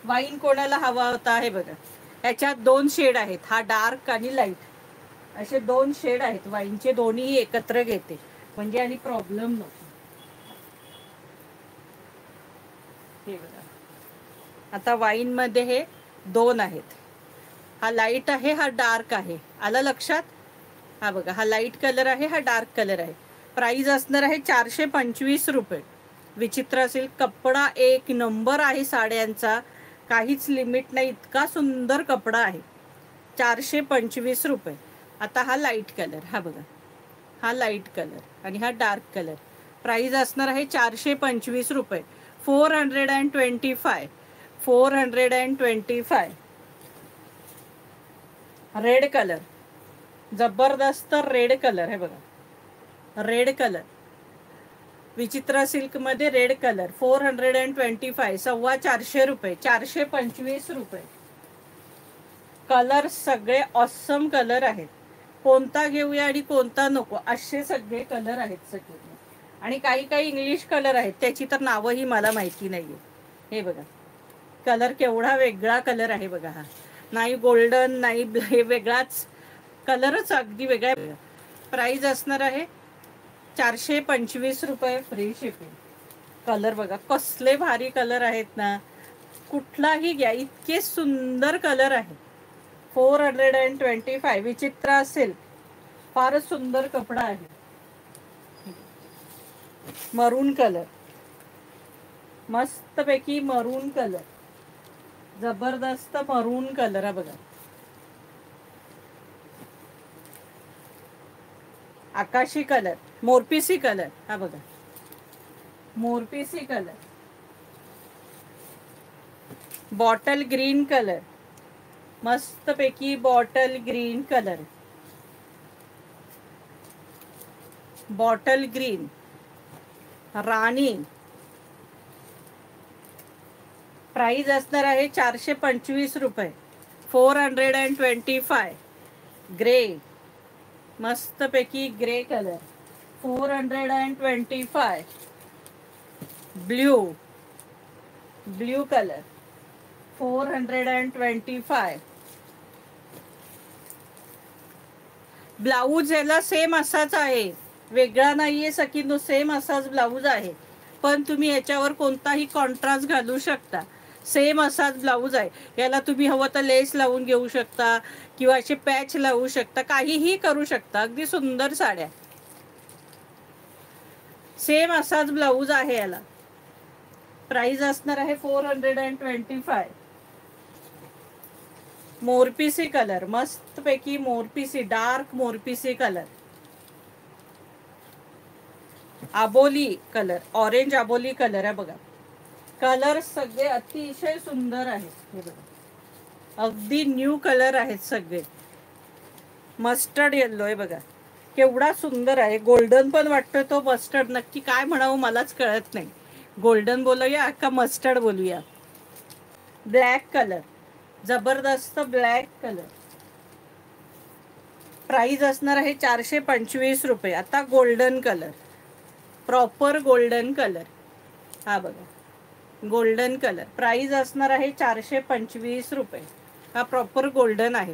Wine कोणाला हवा होता हे बघा. याच्यात 2 शेड आहेत, हा डार्क आणि लाईट, असे 2 शेड आहेत. वाईनचे दोन्ही एकत्र घेते म्हणजे आणि प्रॉब्लेम नको. हे बघा, आता वाईन मध्ये हे 2 आहेत. हा लाईट आहे, हा डार्क आहे. आलं लक्षात? हा बघा, हा लाईट कलर आहे, हा डार्क कलर आहे. प्राइस असणार आहे 425 रुपये. विचित्र सिल्क कपडा एक नंबर आहे साड्यांचा, काहीच लिमिट नाही, इतका सुंदर कपडा आहे. 425 रुपये. आता हा लाईट कलर, हा बघा, हा लाईट कलर आणि हा डार्क कलर. प्राइस असणार आहे 425 रुपये. 425. 425. रेड कलर, जबरदस्त रेड कलर आहे बघा, रेड कलर, विचित्रा सिल्क मध्ये रेड कलर. 425, 425 रुपये. 425 रुपये. कलर सगळे ऑसम कलर आहेत. कोणता घेऊया आणि कोणता नको असे सगळे कलर आहेत सगळे. आणि काही काही इंग्लिश कलर आहेत, त्याची तर नावंही मला माहिती नाहीये. हे बघा, कलर केवढा वेगळा कलर आहे बघा. हा नाही गोल्डन नाही, वेगळाच कलरच, अगदी वेगळा. प्राइस असणार आहे 425 रुपये, फ्री शिपिंग. कलर बघा कसले भारी कलर आहेत ना, कुठलाही घ्या, इतके सुंदर कलर आहे. 425. विचित्र असेल, फारच सुंदर कपडा आहे. मरून कलर, मस्तपैकी मरून कलर, जबरदस्त मरून कलर आहे बघा. आकाशी कलर, मोरपिसी कलर, हा बघा, मोरपिसी कलर. बॉटल ग्रीन कलर, मस्तपैकी bottle green colour, bottle green, राणी. प्राइस असणार आहे 425 रुपये. 425. ग्रे, मस्तपैकी grey colour, 425. Blue, blue colour, 425. Blouse याला सेम असाच आहे, वेगळा नाहीये सखींनो, सेम असाच ब्लाऊज आहे. पण तुम्ही याच्यावर कोणताही कॉन्ट्रास्ट घालू शकता. सेम असाच ब्लाऊज आहे. याला तुम्ही हवं तर लेस लावून घेऊ शकता किंवा असे पॅच लावू शकता, काहीही करू शकता. अगदी सुंदर साड्या, सेम असाच ब्लाऊज आहे याला. प्राइस असणार आहे 425. मोरपिसी कलर, मस्तपैकी मोरपिसी, डार्क मोरपिसी कलर. आबोली कलर, ऑरेंज आबोली कलर आहे बघा. कलर सगळे अतिशय सुंदर आहेत. हे बघा, अगदी न्यू कलर आहेत सगळे. मस्टर्ड येल्लो आहे बघा, केवढा सुंदर आहे. गोल्डन पण वाटतोय तो, मस्टर्ड नक्की काय म्हणावं मलाच कळत नाही. गोल्डन बोलूया का मस्टर्ड बोलूया. ब्लॅक कलर, जबरदस्त ब्लॅक कलर. प्राइस असणार आहे 425 रुपये. आता golden colour, proper golden colour, हा बघा, गोल्डन कलर. प्राइस असणार आहे 425 रुपये. हा प्रॉपर गोल्डन आहे.